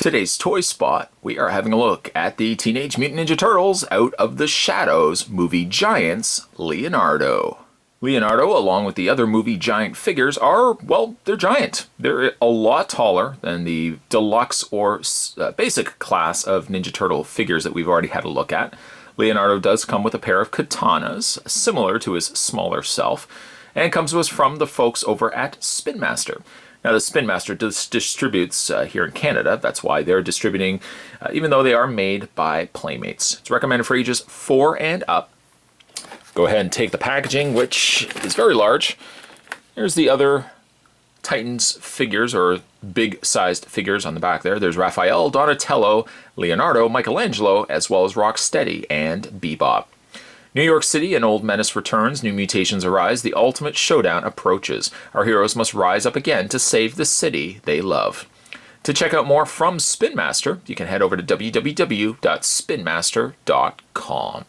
Today's Toy Spot, we are having a look at the Teenage Mutant Ninja Turtles Out of the Shadows movie giants, Leonardo. Leonardo, along with the other movie giant figures, are, well, they're giant. They're a lot taller than the deluxe or basic class of Ninja Turtle figures that we've already had a look at. Leonardo does come with a pair of katanas, similar to his smaller self, and comes to us from the folks over at Spin Master. Now, the Spin Master distributes here in Canada. That's why they're distributing, even though they are made by Playmates. It's recommended for ages 4 and up. Go ahead and take the packaging, which is very large. Here's the other Titans figures, or big-sized figures on the back there. There's Raphael, Donatello, Leonardo, Michelangelo, as well as Rocksteady and Bebop. New York City, an old menace returns, new mutations arise, the ultimate showdown approaches. Our heroes must rise up again to save the city they love. To check out more from Spin Master, you can head over to www.spinmaster.com.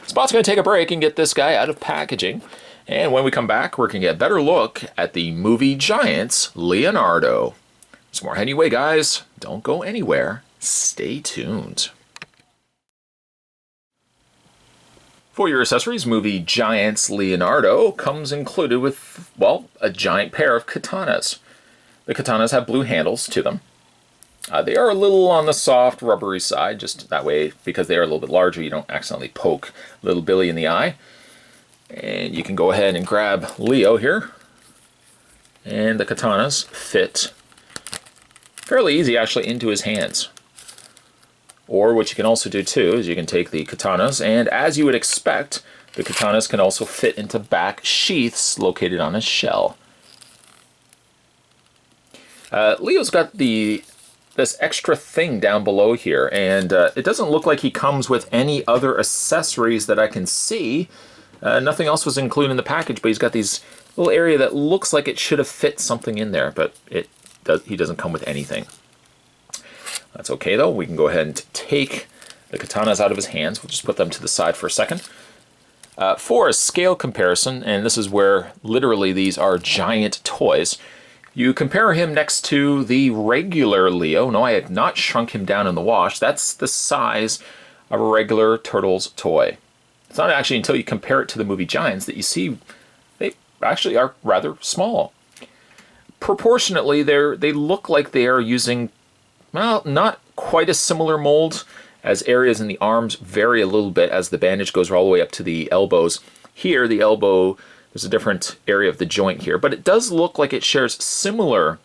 Spot's going to take a break and get this guy out of packaging. And when we come back, we're going to get a better look at the movie giants, Leonardo. Some more anyway, guys. Don't go anywhere. Stay tuned. For your accessories, movie giants Leonardo comes included with, well, a giant pair of katanas. The katanas have blue handles to them. They are a little on the soft, rubbery side, just that way, because they are a little bit larger, you don't accidentally poke little Billy in the eye. And you can go ahead and grab Leo here. And the katanas fit fairly easy, actually, into his hands. Or what you can also do too is you can take the katanas, and as you would expect, the katanas can also fit into back sheaths located on his shell. Leo's got this extra thing down below here, and it doesn't look like he comes with any other accessories that I can see. Nothing else was included in the package, but he's got these little area that looks like it should have fit something in there, but he doesn't come with anything. That's okay though. We can go ahead and take the katanas out of his hands. We'll just put them to the side for a second. For a scale comparison, and this is where literally these are giant toys, you compare him next to the regular Leo. No, I have not shrunk him down in the wash. That's the size of a regular Turtles toy. It's not actually until you compare it to the movie giants that you see they actually are rather small. Proportionately, they look like they are using, well, not quite a similar mold, as areas in the arms vary a little bit as the bandage goes all the way up to the elbows. Here, the elbow, there's a different area of the joint here, but it does look like it shares similar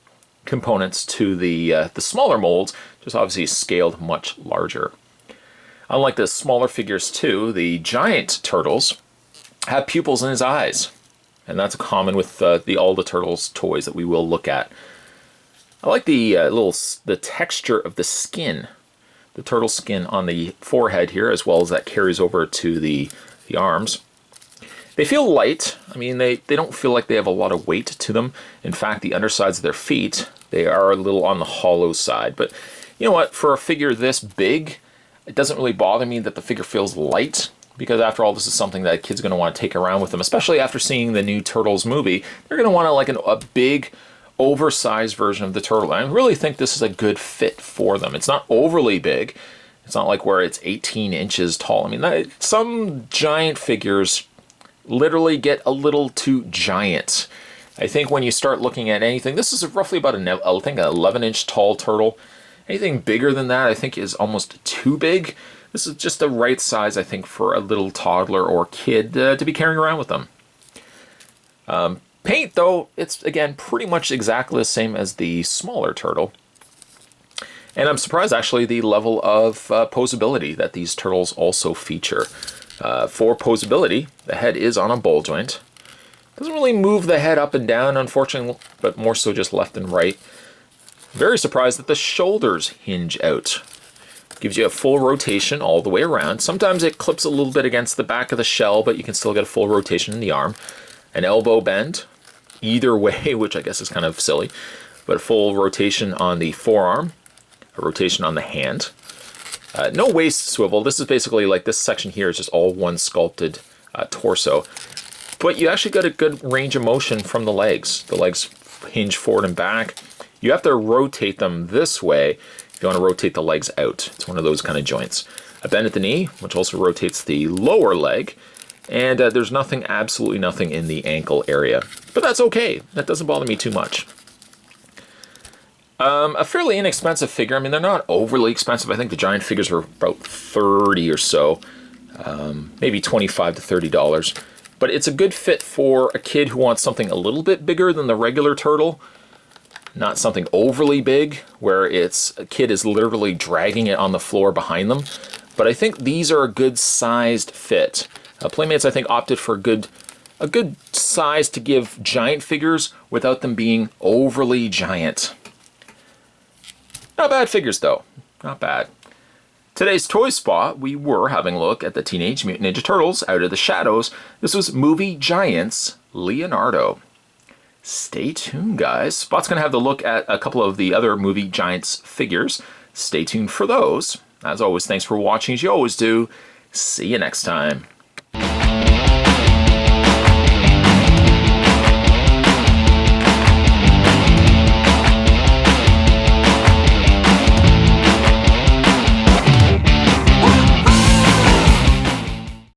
components to the smaller molds, just obviously scaled much larger. Unlike the smaller figures too, the giant turtles have pupils in his eyes, and that's common with all the Turtles toys that we will look at. I like the texture of the skin, the turtle skin on the forehead here, as well as that carries over to the arms. They feel light. I mean, they don't feel like they have a lot of weight to them. In fact, the undersides of their feet, they are a little on the hollow side. But you know what? For a figure this big, it doesn't really bother me that the figure feels light, because after all, this is something that a kid's going to want to take around with them, especially after seeing the new Turtles movie. They're going to want a big, oversized version of the turtle. I really think this is a good fit for them. It's not overly big. It's not like where it's 18 inches tall. I mean, some giant figures literally get a little too giant. I think when you start looking at anything, this is roughly about an 11-inch tall turtle. Anything bigger than that, I think, is almost too big. This is just the right size, I think, for a little toddler or kid to be carrying around with them. Paint, though, it's, again, pretty much exactly the same as the smaller turtle. And I'm surprised, actually, the level of posability that these turtles also feature. For posability, the head is on a ball joint. Doesn't really move the head up and down, unfortunately, but more so just left and right. Very surprised that the shoulders hinge out. Gives you a full rotation all the way around. Sometimes it clips a little bit against the back of the shell, but you can still get a full rotation in the arm. An elbow bend, either way, which I guess is kind of silly, but a full rotation on the forearm, a rotation on the hand. No waist swivel. This is basically like this section here is just all one sculpted torso. But you actually got a good range of motion from the legs. The legs hinge forward and back. You have to rotate them this way. If you want to rotate the legs out. It's one of those kind of joints. A bend at the knee, which also rotates the lower leg. And there's nothing, absolutely nothing in the ankle area. But that's okay. That doesn't bother me too much. A fairly inexpensive figure. I mean, they're not overly expensive. I think the giant figures are about 30 or so. Maybe $25 to $30. But it's a good fit for a kid who wants something a little bit bigger than the regular turtle. Not something overly big, where a kid is literally dragging it on the floor behind them. But I think these are a good sized fit. Playmates, I think, opted for a good size to give giant figures without them being overly giant. Not bad figures, though. Not bad. Today's Toy Spot, we were having a look at the Teenage Mutant Ninja Turtles Out of the Shadows. This was Movie Giants Leonardo. Stay tuned, guys. Spot's going to have the look at a couple of the other Movie Giants figures. Stay tuned for those. As always, thanks for watching, as you always do. See you next time.